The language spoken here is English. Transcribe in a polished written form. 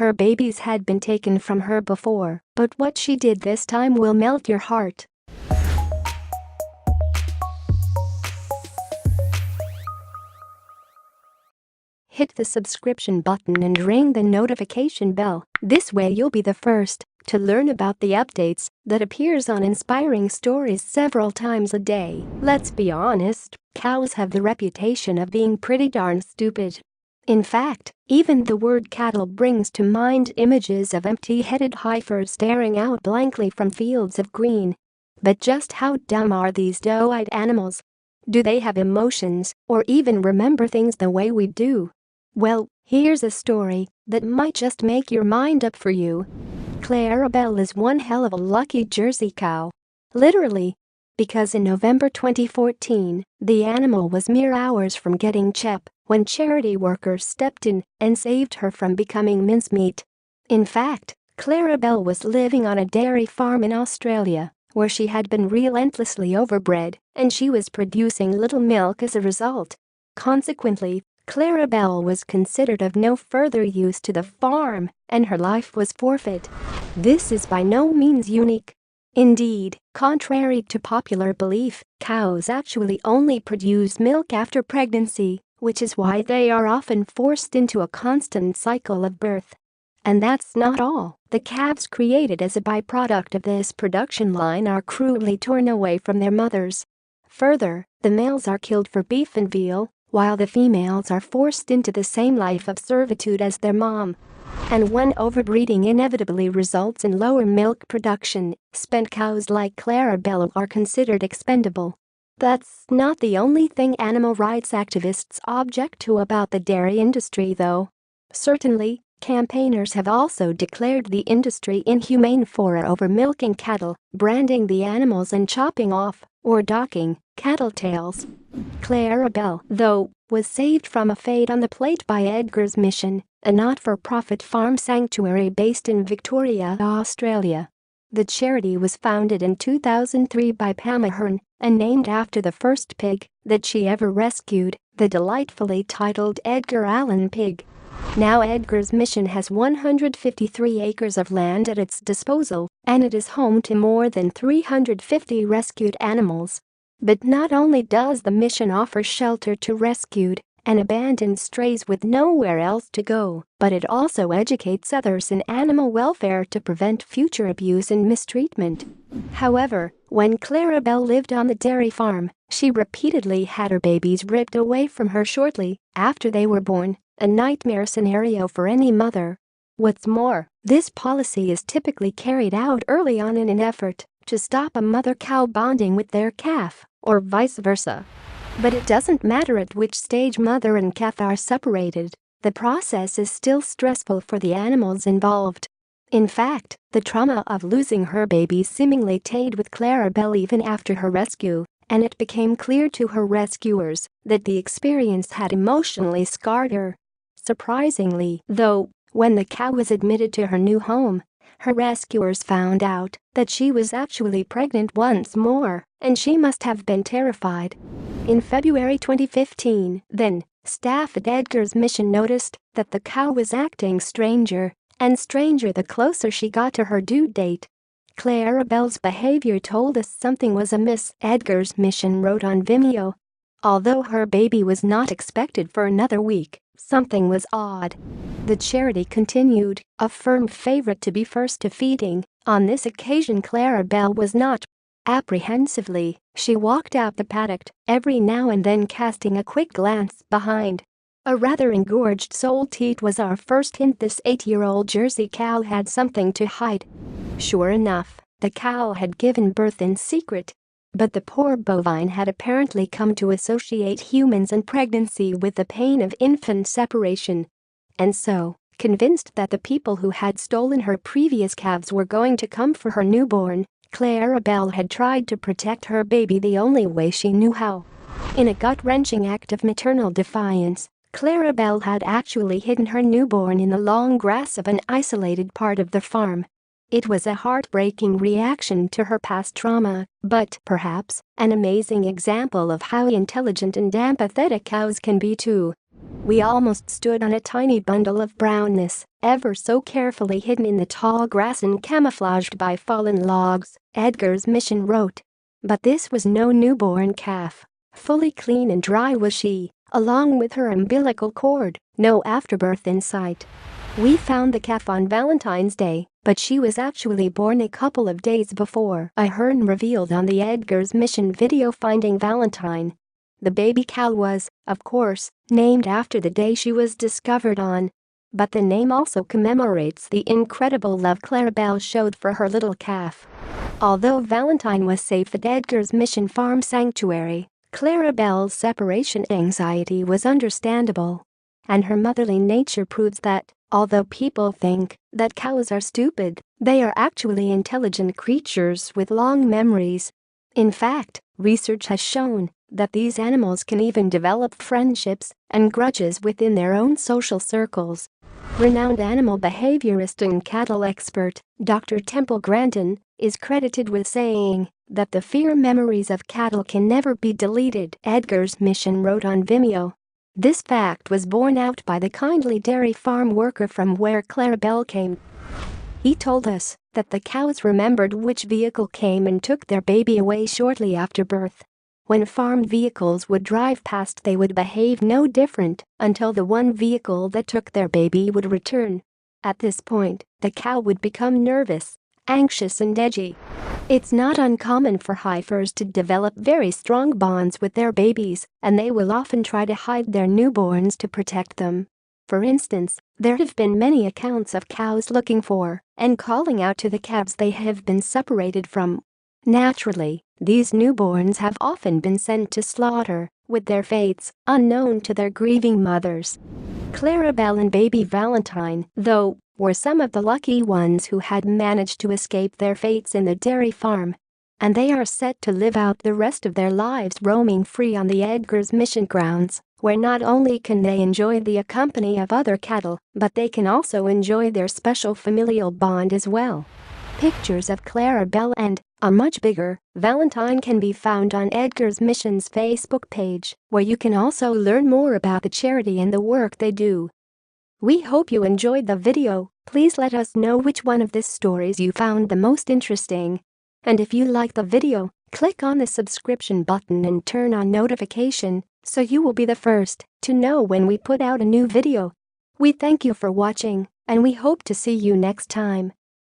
Her babies had been taken from her before, but what she did this time will melt your heart. Hit the subscription button and ring the notification bell. This way you'll be the first to learn about the updates that appears on Inspiring Stories several times a day. Let's be honest, cows have the reputation of being pretty darn stupid. In fact, even the word cattle brings to mind images of empty-headed heifers staring out blankly from fields of green. But just how dumb are these doe-eyed animals? Do they have emotions or even remember things the way we do? Well, here's a story that might just make your mind up for you. Clarabelle is one hell of a lucky Jersey cow. Literally. Because in November 2014, the animal was mere hours from getting CHEP when charity workers stepped in and saved her from becoming mincemeat. In fact, Clarabelle was living on a dairy farm in Australia where she had been relentlessly overbred and she was producing little milk as a result. Consequently, Clarabelle was considered of no further use to the farm and her life was forfeit. This is by no means unique. Indeed, contrary to popular belief, cows actually only produce milk after pregnancy, which is why they are often forced into a constant cycle of birth. And that's not all. The calves created as a byproduct of this production line are cruelly torn away from their mothers. Further, the males are killed for beef and veal, while the females are forced into the same life of servitude as their mom. And when overbreeding inevitably results in lower milk production, spent cows like Clarabelle are considered expendable. That's not the only thing animal rights activists object to about the dairy industry, though. Certainly, campaigners have also declared the industry inhumane for over milking cattle, branding the animals and chopping off, or docking, cattle tails. Clarabelle, though, was saved from a fate on the plate by Edgar's Mission, a not-for-profit farm sanctuary based in Victoria, Australia. The charity was founded in 2003 by Pam Ahern and named after the first pig that she ever rescued, the delightfully titled Edgar Allan Pig. Now Edgar's Mission has 153 acres of land at its disposal, and it is home to more than 350 rescued animals. But not only does the mission offer shelter to rescued and abandoned strays with nowhere else to go, but it also educates others in animal welfare to prevent future abuse and mistreatment. However, when Clarabelle lived on the dairy farm, she repeatedly had her babies ripped away from her shortly after they were born, a nightmare scenario for any mother. What's more, this policy is typically carried out early on in an effort to stop a mother cow bonding with their calf, or vice versa. But it doesn't matter at which stage mother and calf are separated, the process is still stressful for the animals involved. In fact, the trauma of losing her baby seemingly stayed with Clarabelle even after her rescue, and it became clear to her rescuers that the experience had emotionally scarred her. Surprisingly, though, when the cow was admitted to her new home, her rescuers found out that she was actually pregnant once more, and she must have been terrified. In February 2015, then, staff at Edgar's Mission noticed that the cow was acting stranger and stranger the closer she got to her due date. Clarabelle's behavior told us something was amiss, Edgar's Mission wrote on Vimeo. Although her baby was not expected for another week, something was odd. The charity continued, a firm favorite to be first to feeding. On this occasion Clarabelle was not. Apprehensively, she walked out the paddock, every now and then casting a quick glance behind. A rather engorged sole teat was our first hint this 8-year-old Jersey cow had something to hide. Sure enough, the cow had given birth in secret. But the poor bovine had apparently come to associate humans and pregnancy with the pain of infant separation. And so, convinced that the people who had stolen her previous calves were going to come for her newborn, Clarabelle had tried to protect her baby the only way she knew how. In a gut-wrenching act of maternal defiance, Clarabelle had actually hidden her newborn in the long grass of an isolated part of the farm. It was a heartbreaking reaction to her past trauma, but perhaps an amazing example of how intelligent and empathetic cows can be too. We almost stood on a tiny bundle of brownness, ever so carefully hidden in the tall grass and camouflaged by fallen logs, Edgar's mission wrote. But this was no newborn calf. Fully clean and dry was she, along with her umbilical cord, no afterbirth in sight. We found the calf on Valentine's Day, but she was actually born a couple of days before, Ahern revealed on the Edgar's Mission video Finding Valentine. The baby cow was, of course, named after the day she was discovered on. But the name also commemorates the incredible love Clarabelle showed for her little calf. Although Valentine was safe at Edgar's Mission Farm Sanctuary, Clarabelle's separation anxiety was understandable. And her motherly nature proves that, although people think that cows are stupid, they are actually intelligent creatures with long memories. In fact, research has shown that these animals can even develop friendships and grudges within their own social circles. Renowned animal behaviorist and cattle expert, Dr. Temple Grandin, is credited with saying that the fear memories of cattle can never be deleted, Edgar's Mission wrote on Vimeo. This fact was borne out by the kindly dairy farm worker from where Clarabelle came. He told us that the cows remembered which vehicle came and took their baby away shortly after birth. When farm vehicles would drive past, they would behave no different until the one vehicle that took their baby would return. At this point, the cow would become nervous, anxious and edgy. It's not uncommon for heifers to develop very strong bonds with their babies, and they will often try to hide their newborns to protect them. For instance, there have been many accounts of cows looking for and calling out to the calves they have been separated from. Naturally, these newborns have often been sent to slaughter, with their fates unknown to their grieving mothers. Clarabelle and baby Valentine, though, were some of the lucky ones who had managed to escape their fates in the dairy farm. And they are set to live out the rest of their lives roaming free on the Edgar's Mission grounds, where not only can they enjoy the company of other cattle, but they can also enjoy their special familial bond as well. Pictures of Clarabelle and a much bigger Valentine can be found on Edgar's Mission's Facebook page, where you can also learn more about the charity and the work they do. We hope you enjoyed the video. Please let us know which one of these stories you found the most interesting. And if you like the video, click on the subscription button and turn on notification so you will be the first to know when we put out a new video. We thank you for watching, and we hope to see you next time.